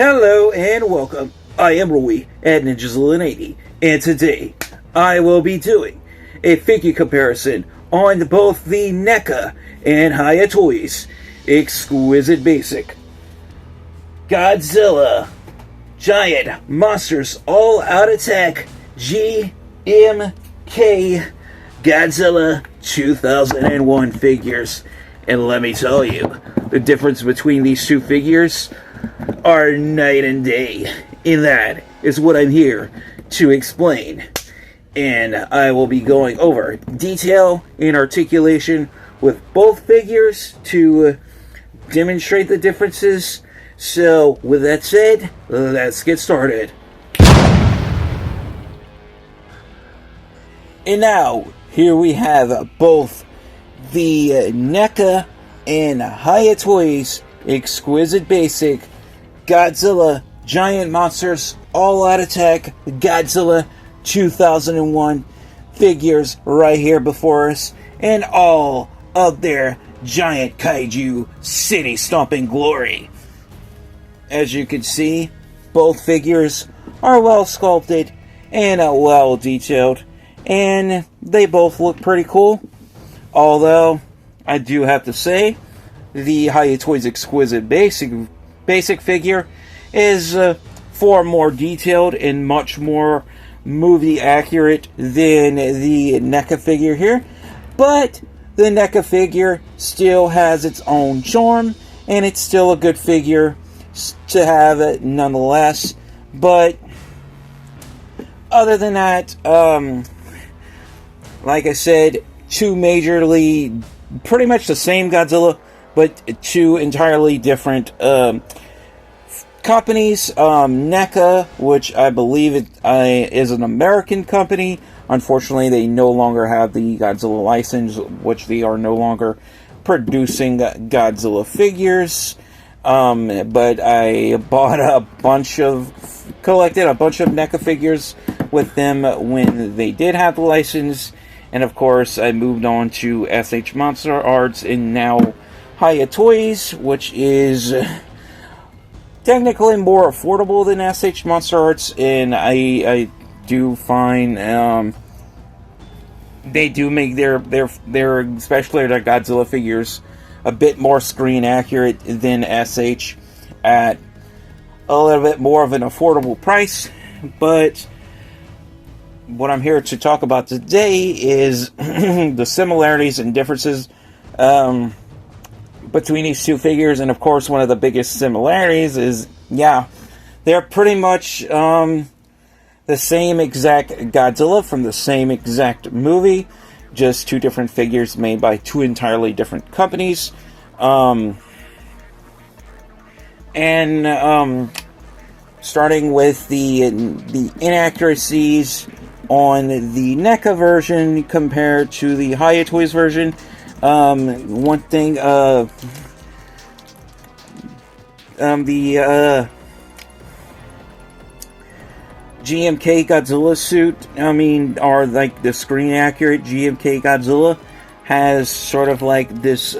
Hello and welcome. I am Roy at Ninjazilla80, and today I will be doing a figure comparison on both the NECA and Hiya Toys Exquisite Basic Godzilla Giant Monsters All Out Attack GMK Godzilla 2001 figures. And let me tell you, the difference between these two figures are night and day. And that is what I'm here to explain. And I will be going over detail and articulation with both figures to demonstrate the differences. So, with that said, let's get started. And now, here we have both the NECA and Hiya Toys Exquisite Basic Godzilla Giant Monsters All Out Attack Godzilla 2001 figures right here before us, and all of their giant kaiju city stomping glory. As you can see, both figures are well sculpted and well detailed, and they both look pretty cool. Although, I do have to say, the Hiya Toys Exquisite Basic figure is far more detailed and much more movie accurate than the NECA figure here. But the NECA figure still has its own charm, and it's still a good figure to have nonetheless. But other than that, like I said, two majorly, pretty much the same Godzilla, but two entirely different companies. NECA, which I believe is an American company. Unfortunately, they no longer have the Godzilla license, which they are no longer producing Godzilla figures. But I collected a bunch of NECA figures with them when they did have the license. And of course, I moved on to SH Monster Arts and now Hiya Toys, which is technically more affordable than SH Monster Arts. And I do find they do make their especially their Godzilla figures a bit more screen accurate than SH at a little bit more of an affordable price. But what I'm here to talk about today is the similarities and differences between these two figures. And of course, one of the biggest similarities is, yeah, they're pretty much the same exact Godzilla from the same exact movie, just two different figures made by two entirely different companies. Starting with the inaccuracies on the NECA version compared to the Hiya Toys version. One thing, the GMK Godzilla suit, or like the screen accurate GMK Godzilla, has sort of like this,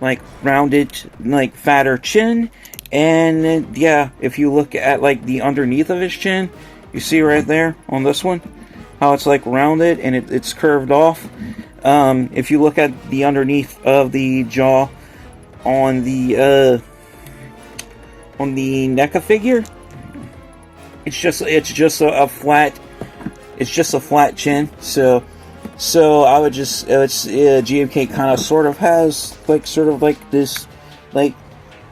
like rounded, like fatter chin. And yeah, if you look at like the underneath of his chin, you see right there on this one how it's like rounded and it's curved off. If you look at the underneath of the jaw on the NECA figure, it's just a flat chin. So I would just GMK kind of sort of has like this like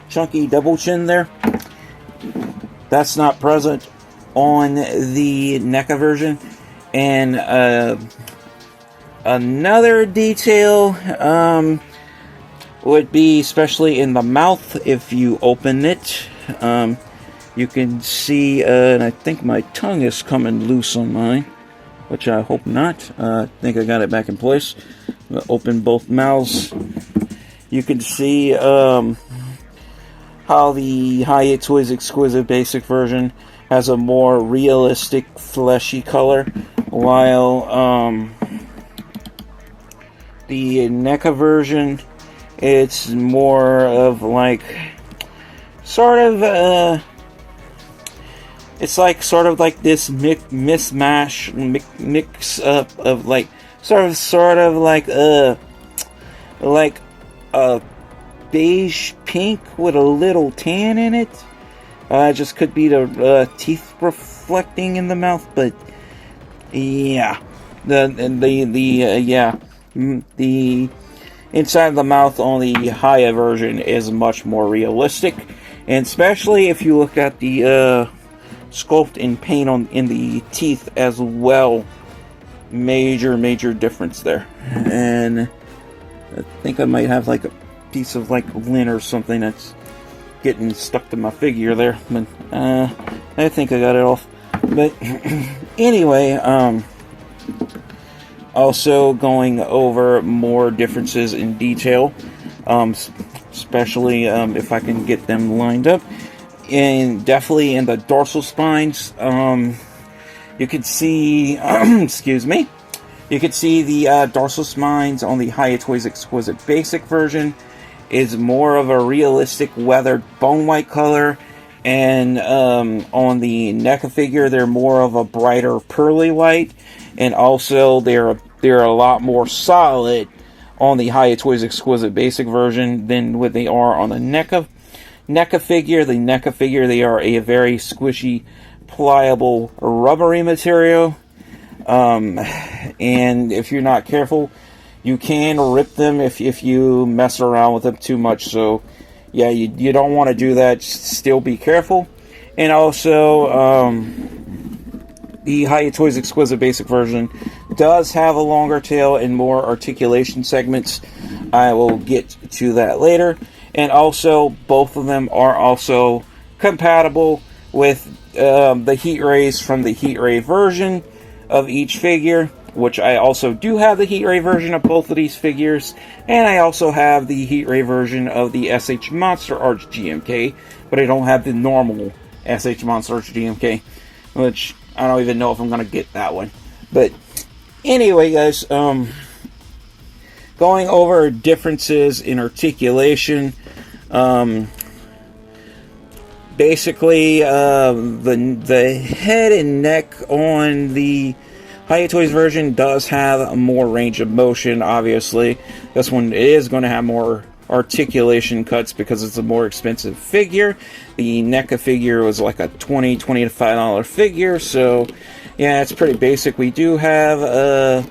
chunky double chin there. That's not present on the NECA version. And another detail would be especially in the mouth. If you open it, you can see, and I think my tongue is coming loose on mine, which I hope not. I think I got it back in place. Open both mouths. You can see how the Hiya Toys Exquisite Basic version has a more realistic fleshy color, while the NECA version, it's more of like sort of, it's like sort of like this mix up of like sort of like a beige pink with a little tan in it. Just could be the teeth reflecting in the mouth, but yeah, the inside of the mouth on the Hiya version is much more realistic, and especially if you look at the sculpt and paint in the teeth as well. Major difference there. And I think I might have like a piece of like lint or something that's getting stuck to my figure there, but I think I got it off. But anyway, also going over more differences in detail, especially if I can get them lined up. And definitely in the dorsal spines, you can see, excuse me, you can see the dorsal spines on the Hiya Toys Exquisite Basic version is more of a realistic weathered bone white color, and on the NECA figure they're more of a brighter pearly white, and also they're a lot more solid on the Hiya Toys Exquisite Basic version than what they are on the NECA figure. The NECA figure, they are a very squishy, pliable, rubbery material, and if you're not careful, you can rip them if you mess around with them too much. So yeah, you don't want to do that. Still be careful. And also, the Hiya Toys Exquisite Basic version does have a longer tail and more articulation segments. I will get to that later. And also, both of them are also compatible with the heat rays from the heat ray version of each figure, which I also do have the heat ray version of both of these figures, and I also have the heat ray version of the SH Monster Arch GMK, but I don't have the normal SH Monster Arch GMK, which I don't even know if I'm going to get that one. But anyway, guys, going over differences in articulation, basically, the head and neck on the Hiya Toys version does have more range of motion, obviously. This one is going to have more articulation cuts because it's a more expensive figure. The NECA figure was like a $20 to $25 figure, so yeah, it's pretty basic. We do have a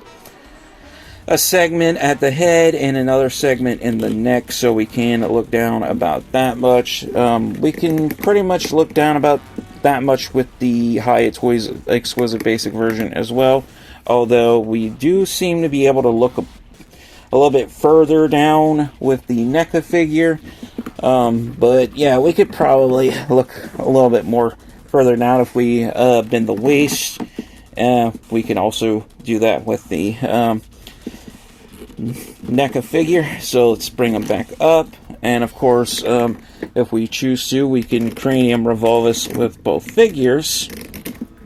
segment at the head and another segment in the neck, so we can look down about that much. We can pretty much look down about that much with the Hiya Toys Exquisite Basic version as well, although we do seem to be able to look a little bit further down with the NECA figure, but yeah, we could probably look a little bit more further down if we bend the waist. We can also do that with the NECA figure, so let's bring them back up. And of course, if we choose to, we can cranium revolve with both figures.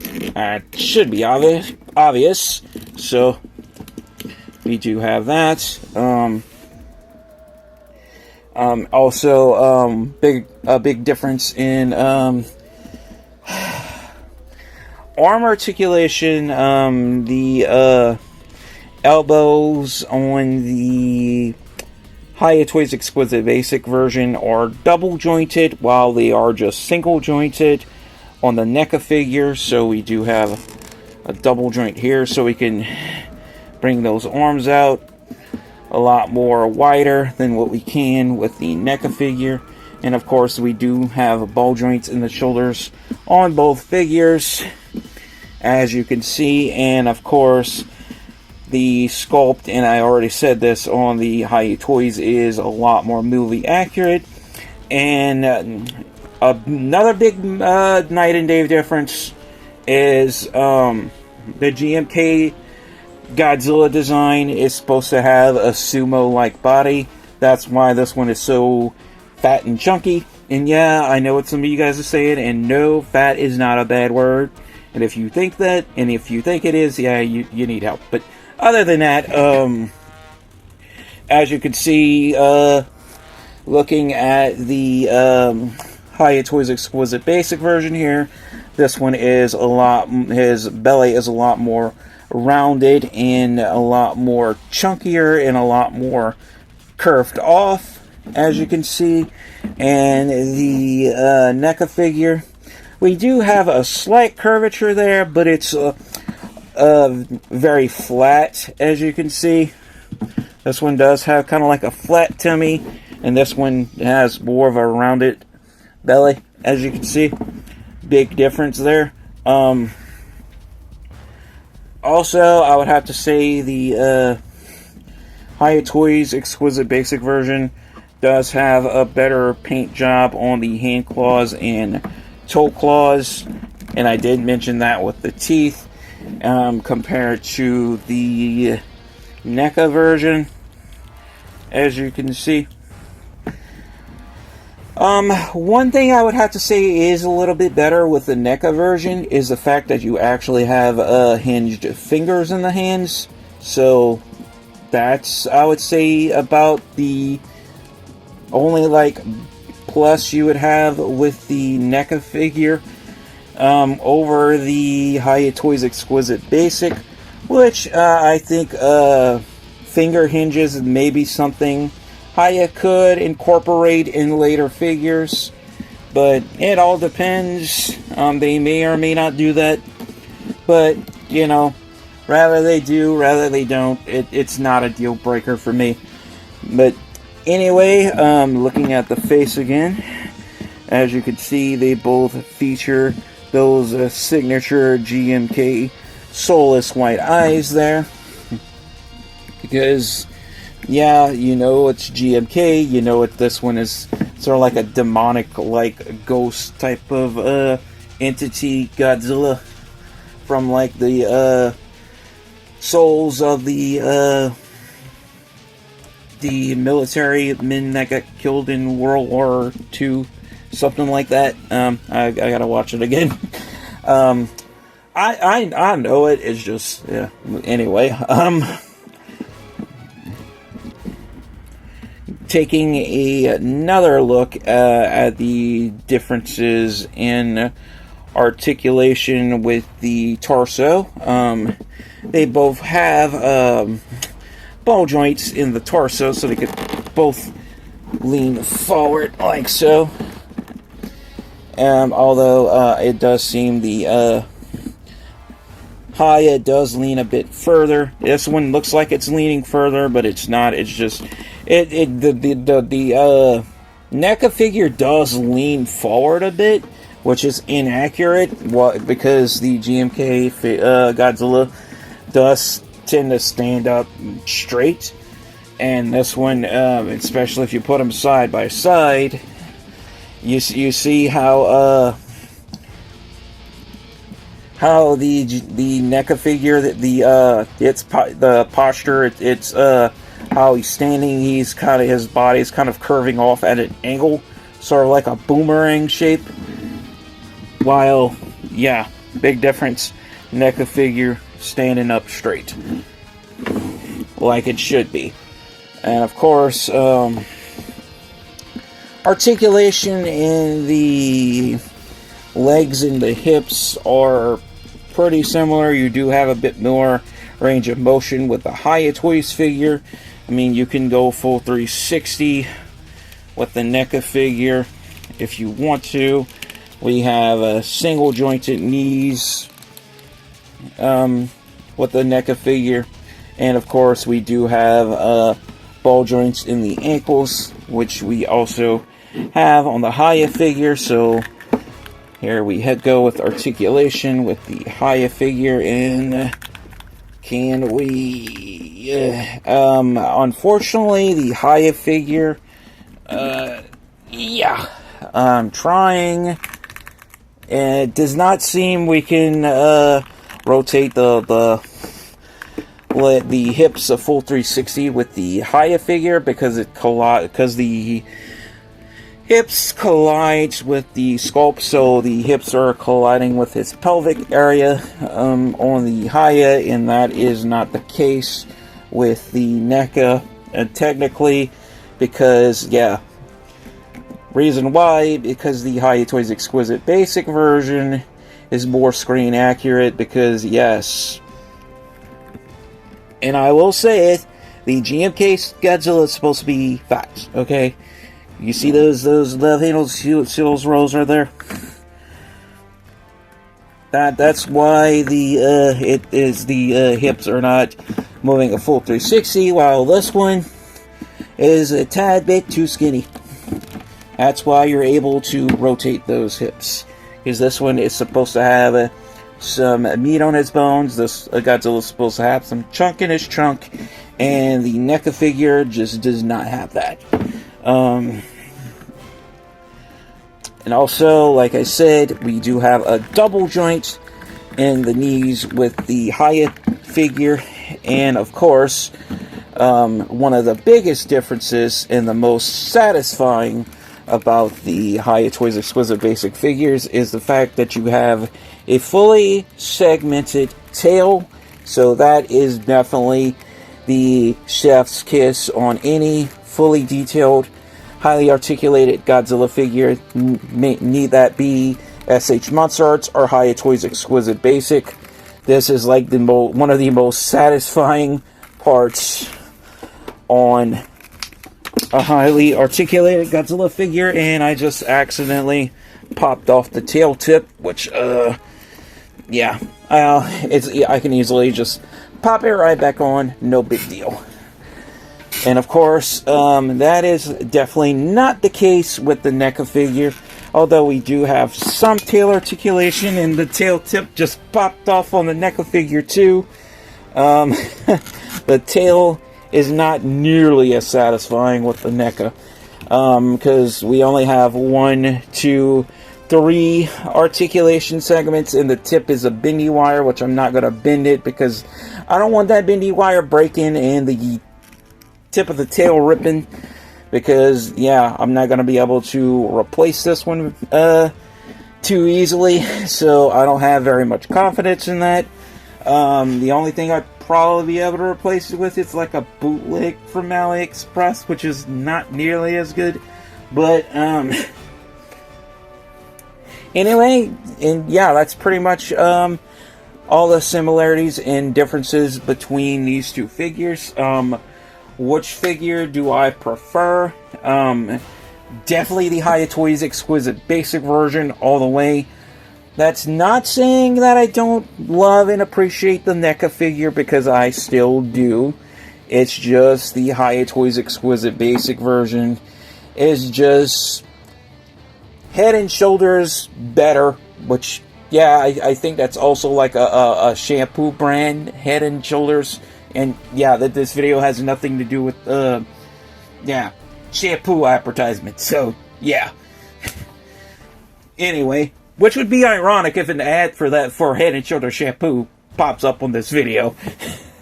It should be obvious. So we do have that. Also, big difference in arm articulation. The elbows on the Hiya Toys Exquisite Basic version are double jointed, while they are just single jointed on the NECA figure. So we do have a double joint here, so we can bring those arms out a lot more wider than what we can with the NECA figure. And of course, we do have ball joints in the shoulders on both figures, as you can see. And of course, the sculpt, and I already said this, on the Hiya Toys is a lot more movie accurate. And another big night and day difference is the GMK Godzilla design is supposed to have a sumo-like body. That's why this one is so fat and chunky. And yeah, I know what some of you guys are saying, and no, fat is not a bad word. And if you think that, and if you think it is, yeah, you need help. But other than that, as you can see, looking at the Hiya Toys Exquisite Basic version here. This one is his belly is a lot more rounded and a lot more chunkier and a lot more curved off, as you can see. And the NECA figure, we do have a slight curvature there, but it's very flat, as you can see. This one does have kind of like a flat tummy, and this one has more of a rounded belly, as you can see. Big difference there. Also, I would have to say the Hiya Toys Exquisite Basic version does have a better paint job on the hand claws and toe claws, and I did mention that with the teeth, compared to the NECA version, as you can see. One thing I would have to say is a little bit better with the NECA version is the fact that you actually have hinged fingers in the hands. So that's, I would say, about the only like plus you would have with the NECA figure over the Hiya Toys Exquisite Basic, which I think finger hinges may be something Hiya could incorporate in later figures, but it all depends. They may or may not do that, but you know, rather they do, rather they don't. It's not a deal breaker for me. But anyway, looking at the face again, as you can see, they both feature those signature GMK soulless white eyes there, because yeah, you know it's GMK, you know this one is sort of like a demonic, like ghost type of entity, Godzilla, from like the souls of the military men that got killed in World War II, something like that. I gotta watch it again. I know it. It's just, yeah. Anyway, taking another look at the differences in articulation with the torso. They both have ball joints in the torso, so they could both lean forward like so. Although it does seem the Hiya does lean a bit further. This one looks like it's leaning further, but it's not. It's just the NECA figure does lean forward a bit, which is inaccurate. Because the GMK Godzilla does tend to stand up straight, and this one, especially if you put them side by side, you see how the NECA figure, the posture, it's how he's standing, he's kind of, his body's kind of curving off at an angle, sort of like a boomerang shape. While, yeah, big difference, NECA figure standing up straight, like it should be. And of course, articulation in the legs and the hips are pretty similar. You do have a bit more range of motion with the Hiya Toys figure. I mean, you can go full 360 with the NECA figure if you want to. We have single jointed knees with the NECA figure, and of course we do have ball joints in the ankles, which we also have on the Hiya figure. So here we go with articulation with the Hiya figure, and can we? Unfortunately, the Hiya figure, yeah, I'm trying. It does not seem we can rotate the hips a full 360 with the Hiya figure, because the hips collide with the sculpt, so the hips are colliding with his pelvic area on the Hiya, and that is not the case with the NECA, technically, because, yeah, Reason why, because the Hiya Toys Exquisite Basic version is more screen accurate, because yes, and I will say it, the GMK Godzilla is supposed to be fat, okay? You see those love handles, seals rolls right there? That's why the hips are not moving a full 360, while this one is a tad bit too skinny. That's why you're able to rotate those hips, because this one is supposed to have some meat on its bones. This Godzilla is supposed to have some chunk in its trunk, and the NECA figure just does not have that. And also, like I said, we do have a double joint in the knees with the Hiya figure, and of course, one of the biggest differences and the most satisfying about the Hiya Toys Exquisite Basic figures is the fact that you have a fully segmented tail. So that is definitely the chef's kiss on any fully detailed, highly articulated Godzilla figure, need that be SH Monster Arts or Hiya Toys Exquisite Basic. This is like one of the most satisfying parts on a highly articulated Godzilla figure, and I just accidentally popped off the tail tip, which yeah, I can easily just pop it right back on, no big deal. And of course, that is definitely not the case with the NECA figure, although we do have some tail articulation, and the tail tip just popped off on the NECA figure too. The tail is not nearly as satisfying with the NECA, because we only have 1, 2, 3 articulation segments, and the tip is a bendy wire, which I'm not going to bend it because I don't want that bendy wire breaking and the tip of the tail ripping, because yeah, I'm not going to be able to replace this one too easily, so I don't have very much confidence in that. The only thing I'd probably be able to replace it with is like a bootleg from AliExpress, which is not nearly as good, but anyway, and yeah, that's pretty much all the similarities and differences between these two figures. Which figure do I prefer? Definitely the Hiya Toys Exquisite Basic version all the way. That's not saying that I don't love and appreciate the NECA figure, because I still do. It's just the Hiya Toys Exquisite Basic version is just head and shoulders better, which, yeah, I think that's also like a shampoo brand, Head and Shoulders. And yeah, that this video has nothing to do with, yeah, shampoo advertisement. So, yeah. Anyway, which would be ironic if an ad for Head and Shoulders shampoo pops up on this video.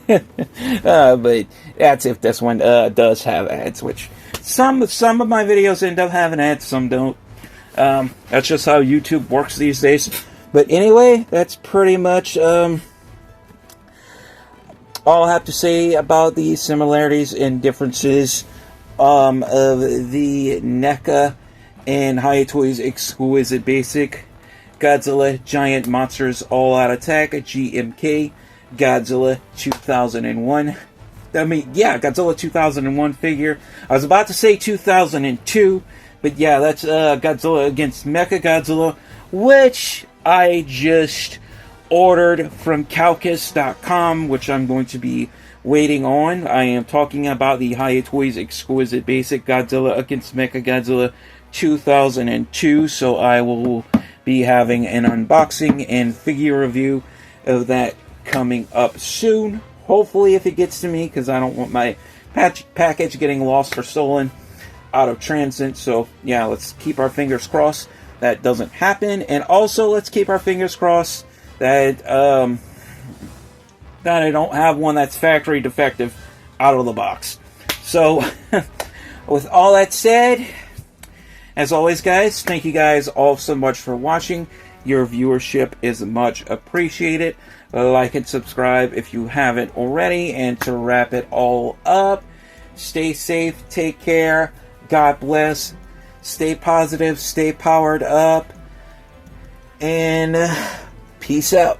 But that's if this one does have ads, which some of my videos end up having ads, some don't. That's just how YouTube works these days. But anyway, that's pretty much all I have to say about the similarities and differences of the NECA and Hiya Toys Exquisite Basic Godzilla Giant Monsters All Out Attack GMK Godzilla 2001. I mean, yeah, Godzilla 2001 figure. I was about to say 2002, but yeah, that's Godzilla against Mechagodzilla, which I just ordered from Calcus.com, which I'm going to be waiting on. I am talking about the Hiya Toys Exquisite Basic Godzilla against Mechagodzilla 2002, so I will be having an unboxing and figure review of that coming up soon. Hopefully, if it gets to me, because I don't want my package getting lost or stolen out of transit. So, yeah, let's keep our fingers crossed that doesn't happen. And also, let's keep our fingers crossed that that I don't have one that's factory defective out of the box. So, with all that said, as always, guys, thank you guys all so much for watching. Your viewership is much appreciated. Like and subscribe if you haven't already. And to wrap it all up, stay safe, take care, God bless, stay positive, stay powered up, and peace out.